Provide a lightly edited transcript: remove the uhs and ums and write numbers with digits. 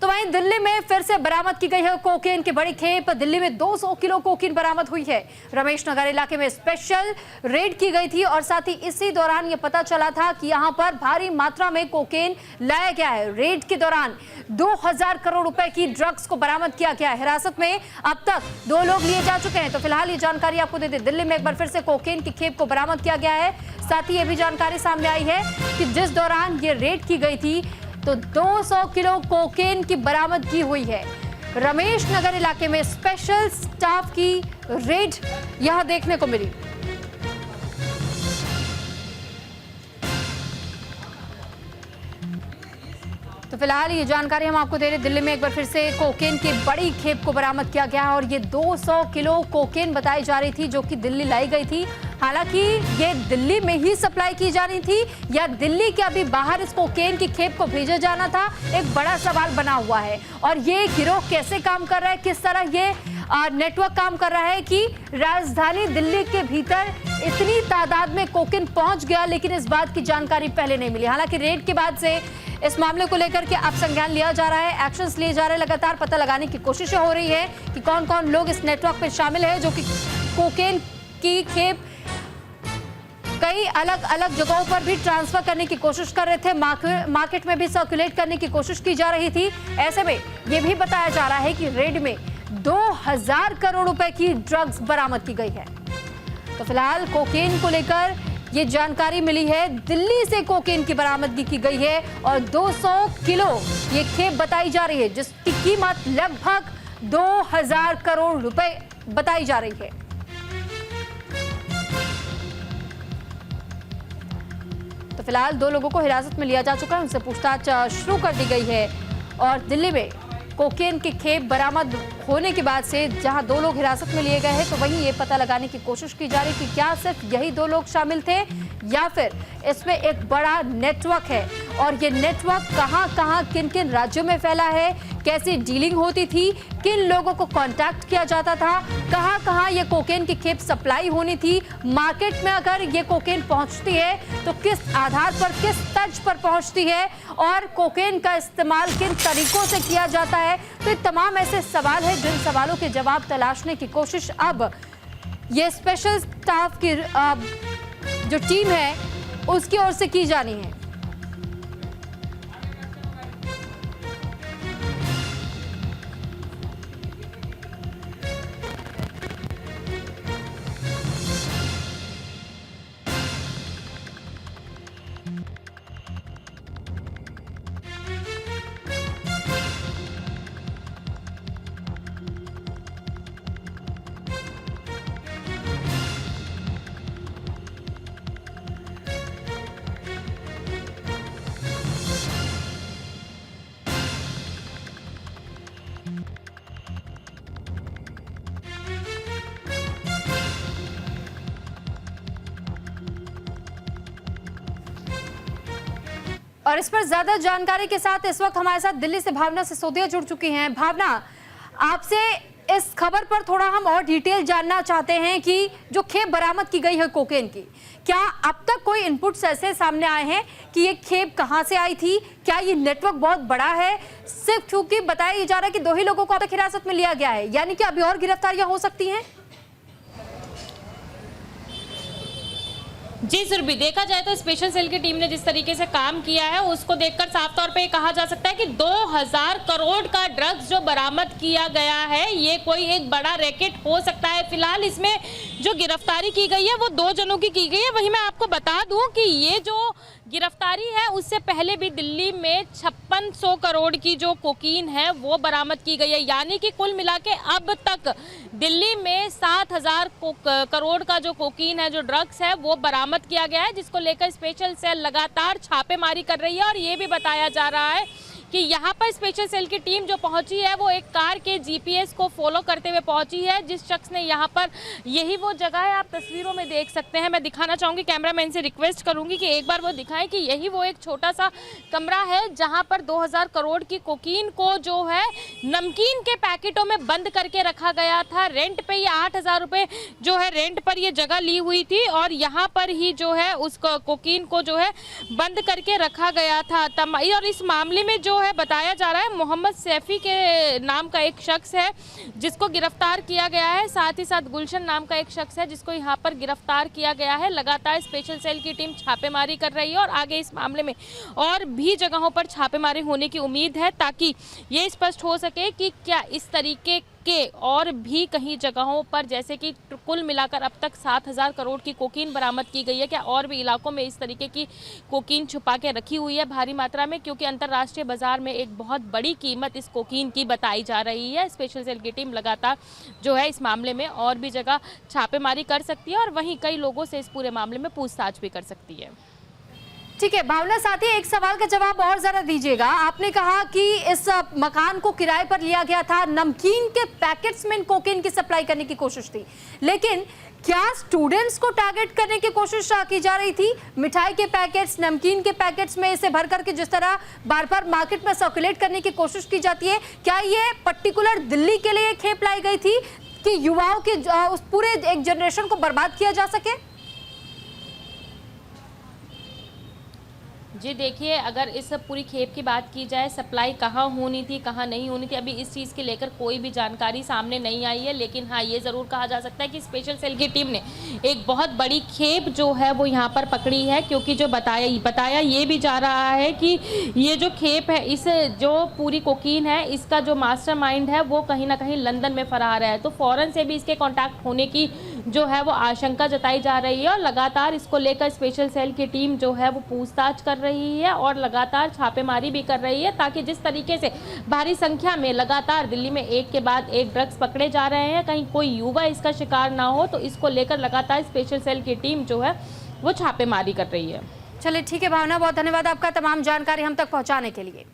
तो वहीं दिल्ली में फिर से बरामद की गई है कोकेन की बड़ी खेप। दिल्ली में 200 किलो कोकेन बरामद हुई है। रमेश नगर इलाके में स्पेशल रेड की गई थी और साथ ही इसी दौरान ये पता चला था कि यहां पर भारी मात्रा में कोकेन लाया गया है। रेड के दौरान 2000 करोड़ रुपए की ड्रग्स को बरामद किया गया है। हिरासत में अब तक 2 लोग लिए जा चुके हैं। तो फिलहाल ये जानकारी आपको दे दें, दिल्ली में एक बार फिर से कोकेन की खेप को बरामद किया गया है। साथ ही ये भी जानकारी सामने आई है कि जिस दौरान ये रेड की गई थी तो 200 किलो कोकेन की बरामदगी हुई है। रमेश नगर इलाके में स्पेशल स्टाफ की रेड यहां देखने को मिली। तो फिलहाल ये जानकारी हम आपको दे रहे हैं, दिल्ली में एक बार फिर से कोकेन की बड़ी खेप को बरामद किया गया है और ये 200 किलो कोकेन बताई जा रही थी जो कि दिल्ली लाई गई थी। हालांकि ये दिल्ली में ही सप्लाई की जा रही थी या दिल्ली के अभी बाहर इस कोकेन की खेप को भेजा जाना था, एक बड़ा सवाल बना हुआ है। और ये गिरोह कैसे काम कर रहा है, किस तरह ये नेटवर्क काम कर रहा है कि राजधानी दिल्ली के भीतर इतनी तादाद में कोकेन पहुंच गया, लेकिन इस बात की जानकारी पहले नहीं मिली। हालांकि रेड के बाद से इस मामले को लेकर के अब संज्ञान लिया जा रहा है, एक्शंस लिए जा रहे हैं, लगातार पता लगाने की कोशिशें हो रही है कि कौन कौन लोग इस नेटवर्क में शामिल है जो कि कोकेन की खेप कई अलग अलग जगहों पर भी ट्रांसफर करने की कोशिश कर रहे थे, मार्केट में भी सर्कुलेट करने की कोशिश की जा रही थी। ऐसे में यह भी बताया जा रहा है कि रेड में 2000 करोड़ रुपए की ड्रग्स बरामद की गई है। तो फिलहाल कोकेन को लेकर ये जानकारी मिली है, दिल्ली से कोकेन की बरामदगी की गई है और 200 किलो ये खेप बताई जा रही है जिसकी कीमत लगभग 2000 करोड़ रुपए बताई जा रही है। तो फिलहाल 2 लोगों को हिरासत में लिया जा चुका है, उनसे पूछताछ शुरू कर दी गई है। और दिल्ली में कोकेन की खेप बरामद होने के बाद से जहां 2 लोग हिरासत में लिए गए हैं, तो वहीं ये पता लगाने की कोशिश की जा रही कि क्या सिर्फ यही 2 लोग शामिल थे या फिर इसमें एक बड़ा नेटवर्क है और ये नेटवर्क कहां-कहां किन-किन राज्यों में फैला है, कैसी डीलिंग होती थी, किन लोगों को कांटेक्ट किया जाता था, कहां-कहां ये कोकेन की खेप सप्लाई होनी थी, मार्केट में अगर ये कोकेन पहुंचती है तो किस आधार पर, किस तर्ज पर पहुंचती है और कोकेन का इस्तेमाल किन तरीकों से किया जाता है। तो ये तमाम ऐसे सवाल हैं जिन सवालों के जवाब तलाशने की कोशिश अब ये स्पेशल स्टाफ की जो टीम है उसकी ओर से की जानी है। और इस पर ज्यादा जानकारी के साथ इस वक्त हमारे साथ दिल्ली से भावना सिसोदिया जुड़ चुकी हैं। भावना, आपसे इस खबर पर थोड़ा हम और डिटेल जानना चाहते हैं कि जो खेप बरामद की गई है कोकेन की, क्या अब तक कोई इनपुट्स ऐसे सामने आए हैं कि ये खेप कहां से आई थी, क्या ये नेटवर्क बहुत बड़ा है? सिर्फ क्योंकि बताया जा रहा है कि 2 ही लोगों को अब तक हिरासत में लिया गया है, यानी कि अभी और गिरफ्तारियां हो सकती हैं? जी सुरभि, देखा जाए तो स्पेशल सेल की टीम ने जिस तरीके से काम किया है उसको देखकर साफ तौर पे कहा जा सकता है कि 2000 करोड़ का ड्रग्स जो बरामद किया गया है ये कोई एक बड़ा रैकेट हो सकता है। फिलहाल इसमें जो गिरफ्तारी की गई है वो 2 जनों की गई है। वहीं मैं आपको बता दूं कि ये जो गिरफ्तारी है उससे पहले भी दिल्ली में 5600 करोड़ की जो कोकीन है वो बरामद की गई है, यानी कि कुल मिला के अब तक दिल्ली में 7000 करोड़ का जो कोकीन है, जो ड्रग्स है वो बरामद किया गया है, जिसको लेकर स्पेशल सेल लगातार छापेमारी कर रही है। और ये भी बताया जा रहा है कि यहाँ पर स्पेशल सेल की टीम जो पहुंची है वो एक कार के जीपीएस को फॉलो करते हुए पहुंची है। जिस शख्स ने यहाँ पर, यही वो जगह है, आप तस्वीरों में देख सकते हैं। मैं दिखाना चाहूँगी, कैमरामैन से रिक्वेस्ट करूँगी कि एक बार वो दिखाएं कि यही वो एक छोटा सा कमरा है जहाँ पर 2000 करोड़ की कोकीन को जो है नमकीन के पैकेटों में बंद करके रखा गया था। रेंट पे ये 8000 रुपये जो है रेंट पर ये जगह ली हुई थी और यहाँ पर ही जो है उस कोकीन को जो है बंद करके रखा गया था। और इस मामले में जो है बताया जा रहा है मोहम्मद सैफी के नाम का एक शख्स है जिसको गिरफ्तार किया गया है, साथ ही साथ गुलशन नाम का एक शख्स है जिसको यहाँ पर गिरफ्तार किया गया है। लगातार स्पेशल सेल की टीम छापेमारी कर रही है और आगे इस मामले में और भी जगहों पर छापेमारी होने की उम्मीद है ताकि ये स्पष्ट हो सके कि क्या इस तरीके के और भी कहीं जगहों पर, जैसे कि कुल मिलाकर अब तक 7,000 करोड़ की कोकीन बरामद की गई है, क्या और भी इलाकों में इस तरीके की कोकीन छुपा के रखी हुई है भारी मात्रा में, क्योंकि अंतर्राष्ट्रीय बाजार में एक बहुत बड़ी कीमत इस कोकीन की बताई जा रही है। स्पेशल सेल की टीम लगातार जो है इस मामले में और भी जगह छापेमारी कर सकती है और वहीं कई लोगों से इस पूरे मामले में पूछताछ भी कर सकती है। ठीक है भावना, साथ ही एक सवाल का जवाब और जरा दीजिएगा। आपने कहा कि इस मकान को किराए पर लिया गया था, नमकीन के पैकेट्स में कोकेन की सप्लाई करने की कोशिश थी, लेकिन क्या स्टूडेंट्स को टारगेट करने की कोशिश की जा रही थी? मिठाई के पैकेट्स, नमकीन के पैकेट्स में इसे भर करके जिस तरह बार बार मार्केट में सर्कुलेट करने की कोशिश की जाती है, क्या ये पर्टिकुलर दिल्ली के लिए खेप लाई गई थी कि युवाओं के उस पूरे एक जनरेशन को बर्बाद किया जा सके? जी देखिए, अगर इस पूरी खेप की बात की जाए, सप्लाई कहाँ होनी थी कहाँ नहीं होनी थी, अभी इस चीज़ के लेकर कोई भी जानकारी सामने नहीं आई है। लेकिन हाँ, ये ज़रूर कहा जा सकता है कि स्पेशल सेल की टीम ने एक बहुत बड़ी खेप जो है वो यहाँ पर पकड़ी है, क्योंकि जो बताया ये भी जा रहा है कि ये जो खेप है, इस जो पूरी कोकीन है, इसका जो मास्टरमाइंड है वो कहीं ना कहीं लंदन में फरार है। तो फ़ौरन से भी इसके कॉन्टैक्ट होने की जो है वो आशंका जताई जा रही है और लगातार इसको लेकर स्पेशल सेल की टीम जो है वो पूछताछ कर रही है और लगातार छापेमारी भी कर रही है, ताकि जिस तरीके से भारी संख्या में लगातार दिल्ली में एक के बाद एक ड्रग्स पकड़े जा रहे हैं, कहीं कोई युवा इसका शिकार ना हो, तो इसको लेकर लगातार स्पेशल सेल की टीम जो है वो छापेमारी कर रही है। चलिए ठीक है भावना, बहुत धन्यवाद आपका तमाम जानकारी हम तक पहुंचाने के लिए।